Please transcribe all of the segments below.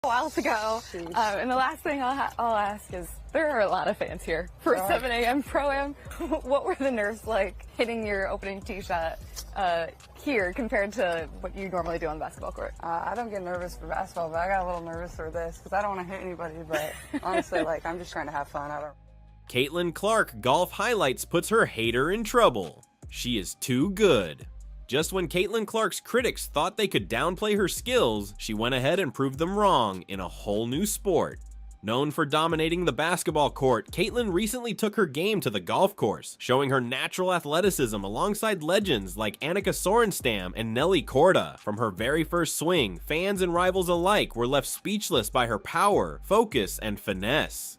while to go. And the last thing I'll ask is, there are a lot of fans here for 7 a.m. Pro-Am. What were the nerves like hitting your opening tee shot here compared to what you normally do on the basketball court? I don't get nervous for basketball, but I got a little nervous for this because I don't want to hit anybody. But honestly, I'm just trying to have fun. Caitlin Clark Golf Highlights puts her hater in trouble. She is too good. Just when Caitlin Clark's critics thought they could downplay her skills, she went ahead and proved them wrong in a whole new sport. Known for dominating the basketball court, Caitlin recently took her game to the golf course, showing her natural athleticism alongside legends like Annika Sorenstam and Nelly Korda. From her very first swing, fans and rivals alike were left speechless by her power, focus, and finesse.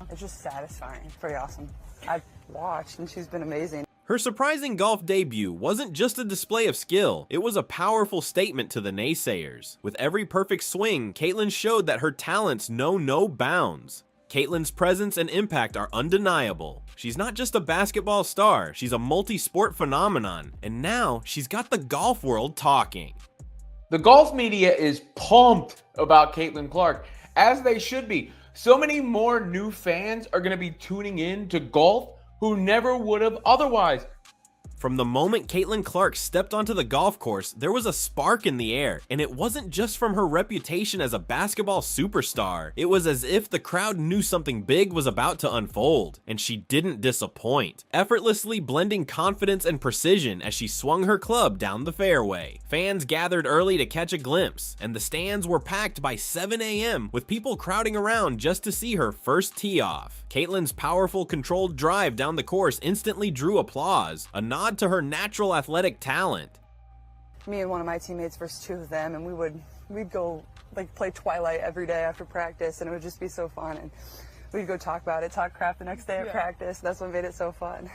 It's just satisfying. It's pretty awesome. I've watched, and she's been amazing. Her surprising golf debut wasn't just a display of skill, it was a powerful statement to the naysayers. With every perfect swing, Caitlin showed that her talents know no bounds. Caitlin's presence and impact are undeniable. She's not just a basketball star, she's a multi-sport phenomenon, and now she's got the golf world talking. The golf media is pumped about Caitlin Clark, as they should be. So many more new fans are going to be tuning in to golf who never would have otherwise. From the moment Caitlin Clark stepped onto the golf course, there was a spark in the air, and it wasn't just from her reputation as a basketball superstar. It was as if the crowd knew something big was about to unfold, and she didn't disappoint, effortlessly blending confidence and precision as she swung her club down the fairway. Fans gathered early to catch a glimpse, and the stands were packed by 7 a.m. with people crowding around just to see her first tee off. Caitlin's powerful, controlled drive down the course instantly drew applause, a nod to her natural athletic talent. Me and one of my teammates versus two of them, and we'd go play Twilight every day after practice, and it would just be so fun. And we'd go talk about it, talk crap the next day at practice. That's what made it so fun.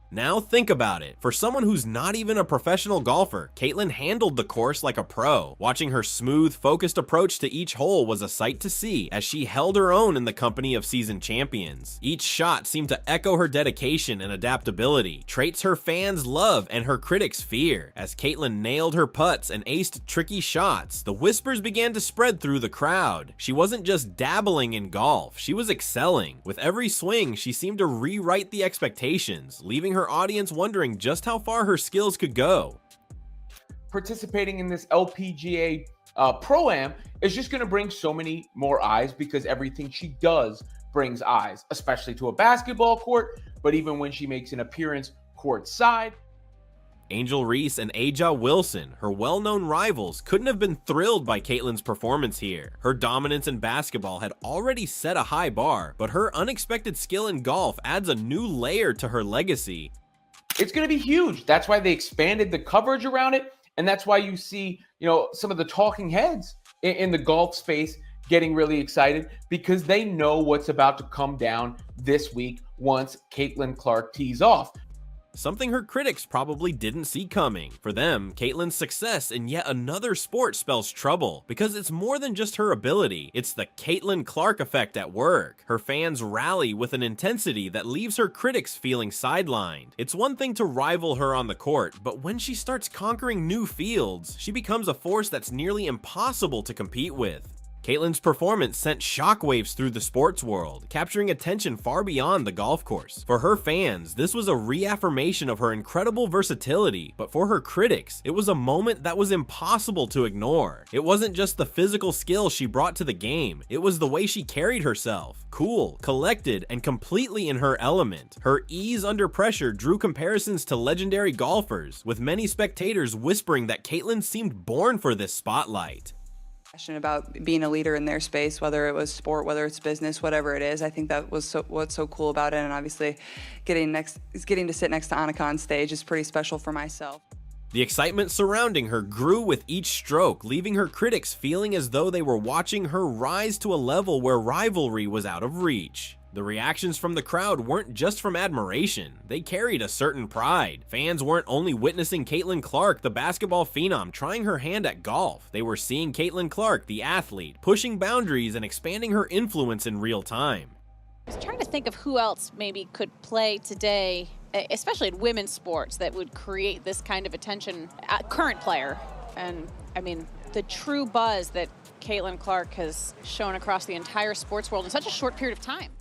Now think about it. For someone who's not even a professional golfer, Caitlin handled the course like a pro. Watching her smooth, focused approach to each hole was a sight to see as she held her own in the company of seasoned champions. Each shot seemed to echo her dedication and adaptability, traits her fans love and her critics fear. As Caitlin nailed her putts and aced tricky shots, the whispers began to spread through the crowd. She wasn't just dabbling in golf, she was excelling. With every swing, she seemed to rewrite the expectations, leaving her audience wondering just how far her skills could go. Participating in this LPGA Pro-Am is just going to bring so many more eyes because everything she does brings eyes, especially to a basketball court, but even when she makes an appearance courtside. Angel Reese and Aja Wilson, her well-known rivals, couldn't have been thrilled by Caitlin's performance here. Her dominance in basketball had already set a high bar, but her unexpected skill in golf adds a new layer to her legacy. It's going to be huge. That's why they expanded the coverage around it, and that's why you see, some of the talking heads in the golf space getting really excited because they know what's about to come down this week once Caitlin Clark tees off. Something her critics probably didn't see coming. For them, Caitlin's success in yet another sport spells trouble, because it's more than just her ability, it's the Caitlin Clark effect at work. Her fans rally with an intensity that leaves her critics feeling sidelined. It's one thing to rival her on the court, but when she starts conquering new fields, she becomes a force that's nearly impossible to compete with. Caitlin's performance sent shockwaves through the sports world, capturing attention far beyond the golf course. For her fans, this was a reaffirmation of her incredible versatility, but for her critics, it was a moment that was impossible to ignore. It wasn't just the physical skill she brought to the game, it was the way she carried herself. Cool, collected, and completely in her element. Her ease under pressure drew comparisons to legendary golfers, with many spectators whispering that Caitlin seemed born for this spotlight. Passionate about being a leader in their space, whether it was sport, whether it's business, whatever it is. I think that was what's so cool about it, and obviously getting to sit next to Annika on stage is pretty special for myself. The excitement surrounding her grew with each stroke, leaving her critics feeling as though they were watching her rise to a level where rivalry was out of reach. The reactions from the crowd weren't just from admiration, they carried a certain pride. Fans weren't only witnessing Caitlin Clark, the basketball phenom, trying her hand at golf. They were seeing Caitlin Clark, the athlete, pushing boundaries and expanding her influence in real time. I was trying to think of who else maybe could play today, especially in women's sports, that would create this kind of attention. Current player, and I mean, the true buzz that Caitlin Clark has shown across the entire sports world in such a short period of time.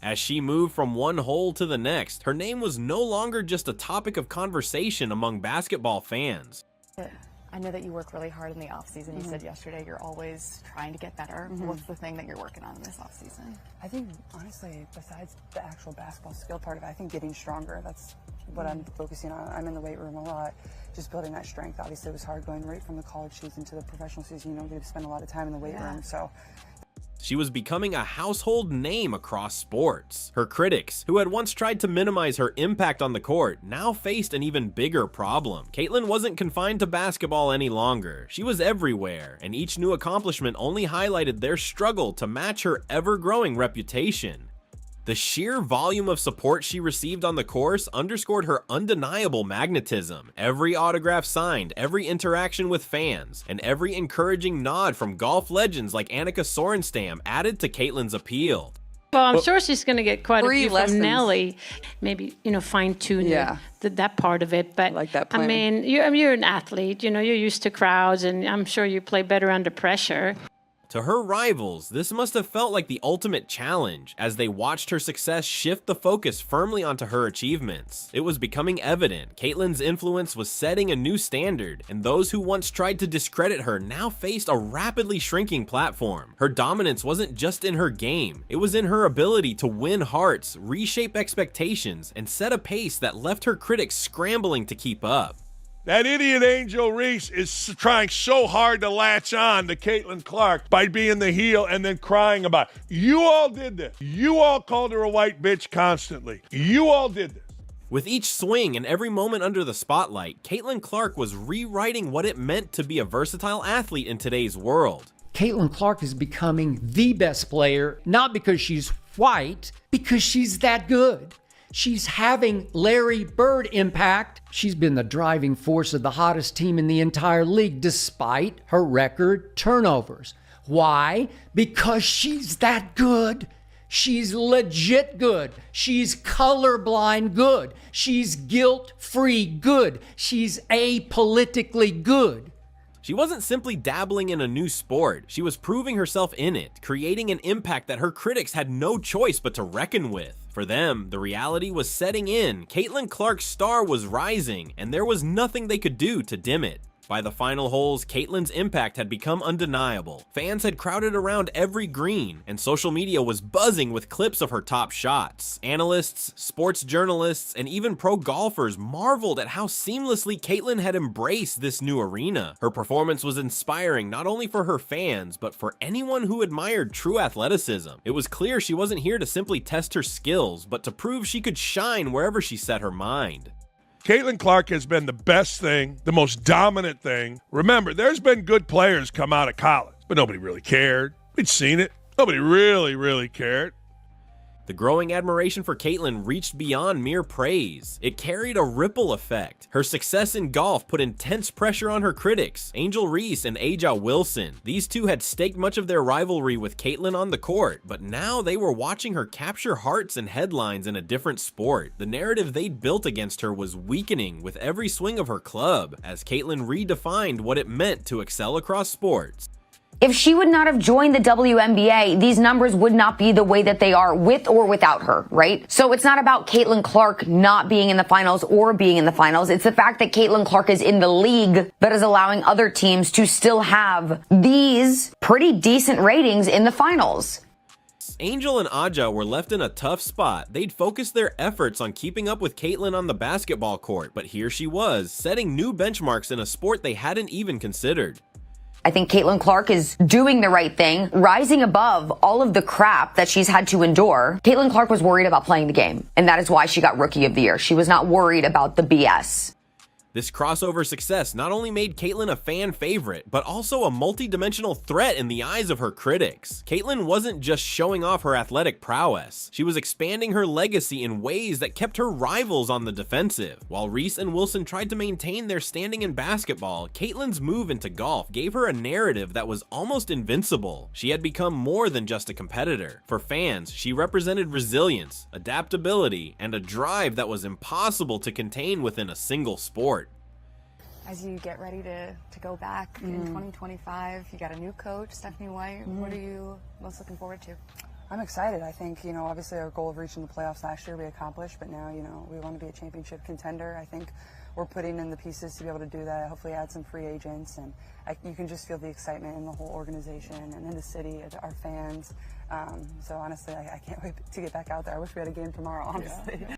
As she moved from one hole to the next, her name was no longer just a topic of conversation among basketball fans. I know that you work really hard in the off season. You said yesterday you're always trying to get better. What's the thing that you're working on in this off season? I think, honestly, besides the actual basketball skill part of it, I think getting stronger. That's what I'm focusing on. I'm in the weight room a lot, just building that strength. Obviously, it was hard going right from the college season to the professional season. You don't get to spend a lot of time in the weight room, so. She was becoming a household name across sports. Her critics, who had once tried to minimize her impact on the court, now faced an even bigger problem. Caitlin wasn't confined to basketball any longer. She was everywhere, and each new accomplishment only highlighted their struggle to match her ever-growing reputation. The sheer volume of support she received on the course underscored her undeniable magnetism. Every autograph signed, every interaction with fans, and every encouraging nod from golf legends like Annika Sorenstam added to Caitlin's appeal. Well, I'm sure she's going to get quite a free few lessons. from Nelly. Maybe, fine tune that part of it. But like that I plan. mean, you're an athlete. You're used to crowds, and I'm sure you play better under pressure. To her rivals, this must have felt like the ultimate challenge, as they watched her success shift the focus firmly onto her achievements. It was becoming evident Caitlin's influence was setting a new standard, and those who once tried to discredit her now faced a rapidly shrinking platform. Her dominance wasn't just in her game, it was in her ability to win hearts, reshape expectations, and set a pace that left her critics scrambling to keep up. That idiot Angel Reese is trying so hard to latch on to Caitlin Clark by being the heel and then crying about it. You all did this. You all called her a white bitch constantly. You all did this. With each swing and every moment under the spotlight, Caitlin Clark was rewriting what it meant to be a versatile athlete in today's world. Caitlin Clark is becoming the best player, not because she's white, because she's that good. She's having Larry Bird impact. She's been the driving force of the hottest team in the entire league despite her record turnovers. Why? Because she's that good. She's legit good. She's colorblind good. She's guilt-free good. She's apolitically good. She wasn't simply dabbling in a new sport, she was proving herself in it, creating an impact that her critics had no choice but to reckon with. For them, the reality was setting in, Caitlin Clark's star was rising, and there was nothing they could do to dim it. By the final holes, Caitlin's impact had become undeniable. Fans had crowded around every green, and social media was buzzing with clips of her top shots. Analysts, sports journalists, and even pro golfers marveled at how seamlessly Caitlin had embraced this new arena. Her performance was inspiring not only for her fans, but for anyone who admired true athleticism. It was clear she wasn't here to simply test her skills, but to prove she could shine wherever she set her mind. Caitlin Clark has been the best thing, the most dominant thing. Remember, there's been good players come out of college, but nobody really cared. We'd seen it. Nobody really cared. The growing admiration for Caitlin reached beyond mere praise. It carried a ripple effect. Her success in golf put intense pressure on her critics, Angel Reese and A'ja Wilson. These two had staked much of their rivalry with Caitlin on the court, but now they were watching her capture hearts and headlines in a different sport. The narrative they'd built against her was weakening with every swing of her club, as Caitlin redefined what it meant to excel across sports. If she would not have joined the WNBA, these numbers would not be the way that they are with or without her, right? So it's not about Caitlin Clark not being in the finals or being in the finals. It's the fact that Caitlin Clark is in the league that is allowing other teams to still have these pretty decent ratings in the finals. Angel and A'ja were left in a tough spot. They'd focused their efforts on keeping up with Caitlin on the basketball court, but here she was, setting new benchmarks in a sport they hadn't even considered. I think Caitlin Clark is doing the right thing, rising above all of the crap that she's had to endure. Caitlin Clark was worried about playing the game, and that is why she got Rookie of the Year. She was not worried about the BS. This crossover success not only made Caitlin a fan favorite, but also a multi-dimensional threat in the eyes of her critics. Caitlin wasn't just showing off her athletic prowess, she was expanding her legacy in ways that kept her rivals on the defensive. While Reese and Wilson tried to maintain their standing in basketball, Caitlin's move into golf gave her a narrative that was almost invincible. She had become more than just a competitor. For fans, she represented resilience, adaptability, and a drive that was impossible to contain within a single sport. as you get ready to go back in 2025, you got a new coach, Stephanie White. What are you most looking forward to? I'm excited. I think, obviously our goal of reaching the playoffs last year we accomplished, but now, we want to be a championship contender. I think we're putting in the pieces to be able to do that, hopefully add some free agents, and you can just feel the excitement in the whole organization and in the city, our fans. So honestly, I can't wait to get back out there. I wish we had a game tomorrow, honestly. Yeah.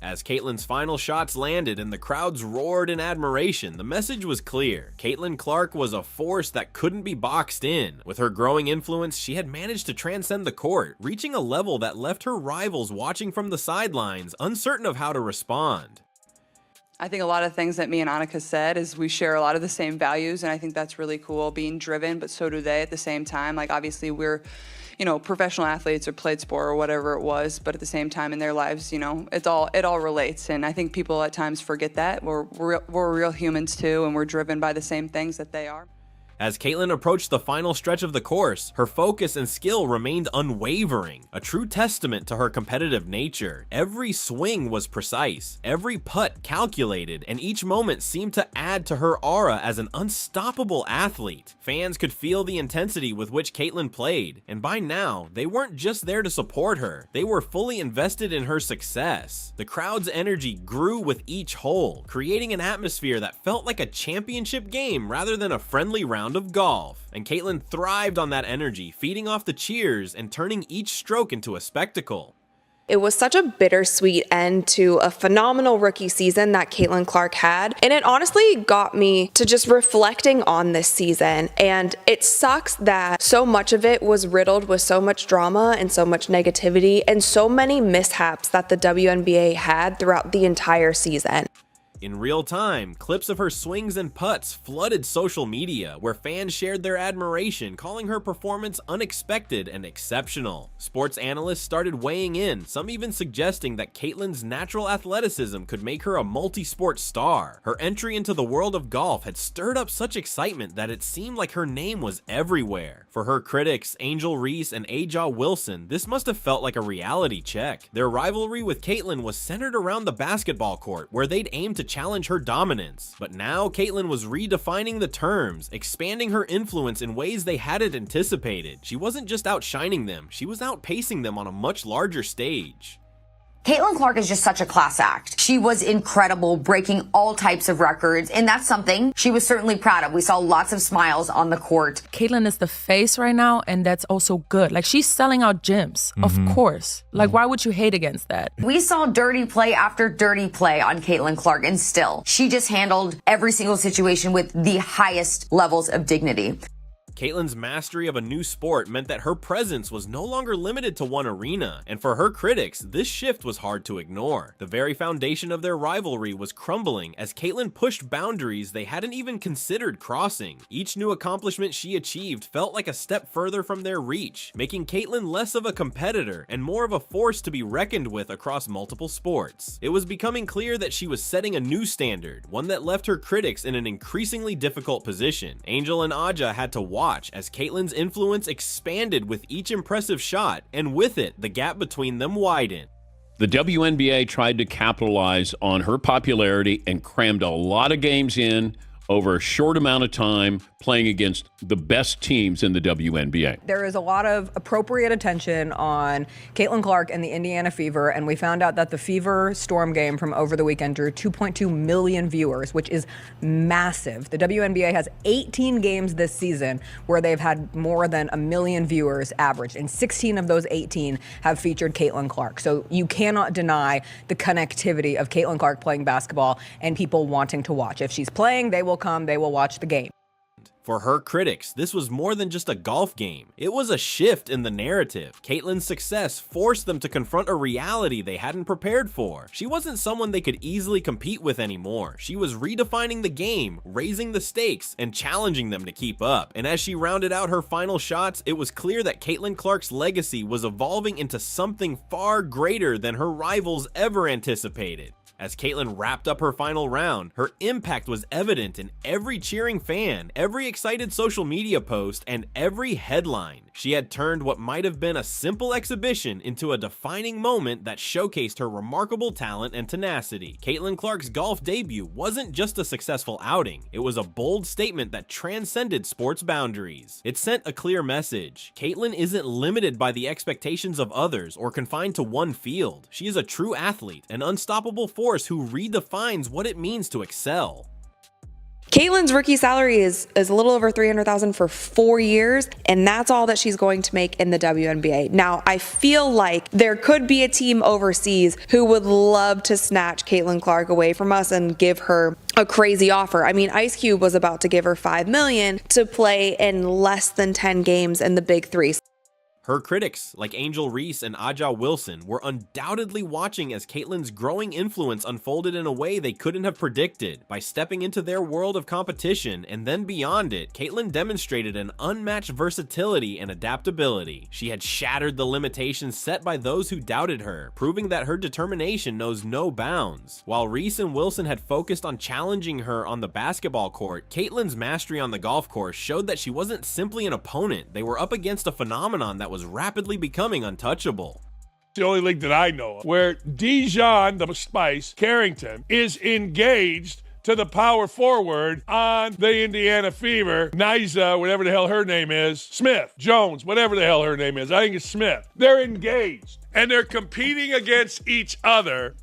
As Caitlin's final shots landed and the crowds roared in admiration, the message was clear. Caitlin Clark was a force that couldn't be boxed in. With her growing influence, she had managed to transcend the court, reaching a level that left her rivals watching from the sidelines, uncertain of how to respond. I think a lot of things that me and Annika said is we share a lot of the same values, and I think that's really cool, being driven, but so do they at the same time. Like, obviously we're professional athletes or played sport or whatever it was, but at the same time in their lives, it all relates. And I think people at times forget that. We're real humans too, and we're driven by the same things that they are. As Caitlin approached the final stretch of the course, her focus and skill remained unwavering, a true testament to her competitive nature. Every swing was precise, every putt calculated, and each moment seemed to add to her aura as an unstoppable athlete. Fans could feel the intensity with which Caitlin played, and by now, they weren't just there to support her, they were fully invested in her success. The crowd's energy grew with each hole, creating an atmosphere that felt like a championship game rather than a friendly round of golf, and Caitlin thrived on that energy, feeding off the cheers and turning each stroke into a spectacle. It was such a bittersweet end to a phenomenal rookie season that Caitlin Clark had, and it honestly got me to just reflecting on this season. And it sucks that so much of it was riddled with so much drama and so much negativity and so many mishaps that the WNBA had throughout the entire season. In real time, clips of her swings and putts flooded social media, where fans shared their admiration, calling her performance unexpected and exceptional. Sports analysts started weighing in, some even suggesting that Caitlin's natural athleticism could make her a multi-sport star. Her entry into the world of golf had stirred up such excitement that it seemed like her name was everywhere. For her critics, Angel Reese and Aja Wilson, this must have felt like a reality check. Their rivalry with Caitlin was centered around the basketball court, where they'd aim to challenge her dominance. But now Caitlin was redefining the terms, expanding her influence in ways they hadn't anticipated. She wasn't just outshining them, she was outpacing them on a much larger stage. Caitlin Clark is just such a class act. She was incredible, breaking all types of records, and that's something she was certainly proud of. We saw lots of smiles on the court. Caitlin is the face right now, and that's also good. Like, she's selling out gyms, of course. Like, why would you hate against that? We saw dirty play after dirty play on Caitlin Clark, and still, she just handled every single situation with the highest levels of dignity. Caitlin's mastery of a new sport meant that her presence was no longer limited to one arena, and for her critics, this shift was hard to ignore. The very foundation of their rivalry was crumbling as Caitlin pushed boundaries they hadn't even considered crossing. Each new accomplishment she achieved felt like a step further from their reach, making Caitlin less of a competitor and more of a force to be reckoned with across multiple sports. It was becoming clear that she was setting a new standard, one that left her critics in an increasingly difficult position. Angel and Aja had to watch as Caitlin's influence expanded with each impressive shot, and with it, the gap between them widened. The WNBA tried to capitalize on her popularity and crammed a lot of games in over a short amount of time, playing against the best teams in the WNBA. There is a lot of appropriate attention on Caitlin Clark and the Indiana Fever, and we found out that the Fever Storm game from over the weekend drew 2.2 million viewers, which is massive. The WNBA has 18 games this season where they've had more than 1 million viewers average, and 16 of those 18 have featured Caitlin Clark. So you cannot deny the connectivity of Caitlin Clark playing basketball and people wanting to watch. If she's playing, they will come, they will watch the game. For her critics, this was more than just a golf game. It was a shift in the narrative. Caitlin's success forced them to confront a reality they hadn't prepared for. She wasn't someone they could easily compete with anymore. She was redefining the game, raising the stakes, and challenging them to keep up. And as she rounded out her final shots, it was clear that Caitlin Clark's legacy was evolving into something far greater than her rivals ever anticipated. As Caitlyn wrapped up her final round, her impact was evident in every cheering fan, every excited social media post, and every headline. She had turned what might have been a simple exhibition into a defining moment that showcased her remarkable talent and tenacity. Caitlyn Clark's golf debut wasn't just a successful outing, it was a bold statement that transcended sports boundaries. It sent a clear message. Caitlyn isn't limited by the expectations of others or confined to one field. She is a true athlete, an unstoppable force who redefines what it means to excel. Caitlyn's rookie salary is a little over $300,000 for 4 years, and that's all that she's going to make in the WNBA. Now, I feel like there could be a team overseas who would love to snatch Caitlyn Clark away from us and give her a crazy offer. I mean, Ice Cube was about to give her $5 million to play in less than 10 games in the Big Three. Her critics, like Angel Reese and Aja Wilson, were undoubtedly watching as Caitlyn's growing influence unfolded in a way they couldn't have predicted. By stepping into their world of competition and then beyond it, Caitlyn demonstrated an unmatched versatility and adaptability. She had shattered the limitations set by those who doubted her, proving that her determination knows no bounds. While Reese and Wilson had focused on challenging her on the basketball court, Caitlyn's mastery on the golf course showed that she wasn't simply an opponent. They were up against a phenomenon that was rapidly becoming untouchable. The only league that I know of where Dijon, the Spice Carrington, is engaged to the power forward on the Indiana Fever, Nysa, whatever the hell her name is, Smith, Jones, whatever the hell her name is. I think it's Smith. They're engaged, and they're competing against each other.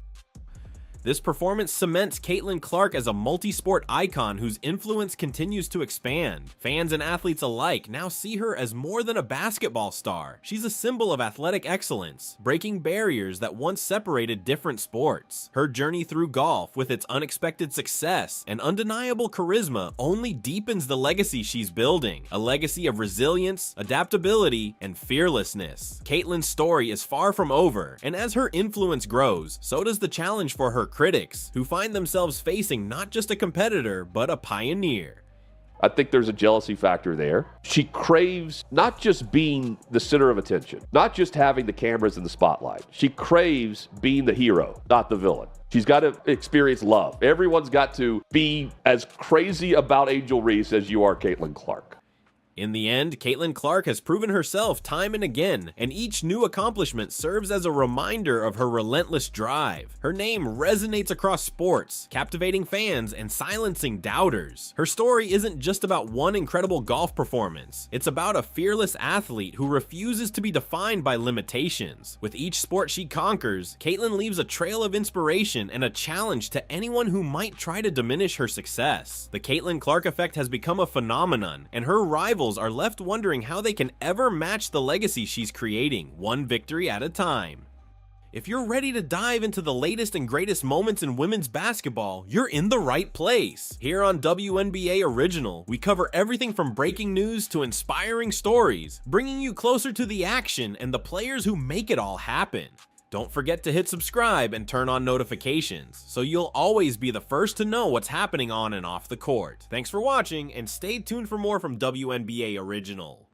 This performance cements Caitlyn Clark as a multi-sport icon whose influence continues to expand. Fans and athletes alike now see her as more than a basketball star. She's a symbol of athletic excellence, breaking barriers that once separated different sports. Her journey through golf, with its unexpected success and undeniable charisma, only deepens the legacy she's building, a legacy of resilience, adaptability, and fearlessness. Caitlyn's story is far from over, and as her influence grows, so does the challenge for her critics, who find themselves facing not just a competitor, but a pioneer. I think there's a jealousy factor there. She craves not just being the center of attention, not just having the cameras in the spotlight. She craves being the hero, not the villain. She's got to experience love. Everyone's got to be as crazy about Angel Reese as you are Caitlyn Clark. In the end, Caitlyn Clark has proven herself time and again, and each new accomplishment serves as a reminder of her relentless drive. Her name resonates across sports, captivating fans and silencing doubters. Her story isn't just about one incredible golf performance. It's about a fearless athlete who refuses to be defined by limitations. With each sport she conquers, Caitlyn leaves a trail of inspiration and a challenge to anyone who might try to diminish her success. The Caitlyn Clark effect has become a phenomenon, and her rivals are left wondering how they can ever match the legacy she's creating, one victory at a time. If you're ready to dive into the latest and greatest moments in women's basketball, you're in the right place. Here on WNBA Original, we cover everything from breaking news to inspiring stories, bringing you closer to the action and the players who make it all happen. Don't forget to hit subscribe and turn on notifications, so you'll always be the first to know what's happening on and off the court. Thanks for watching, and stay tuned for more from WNBA Original.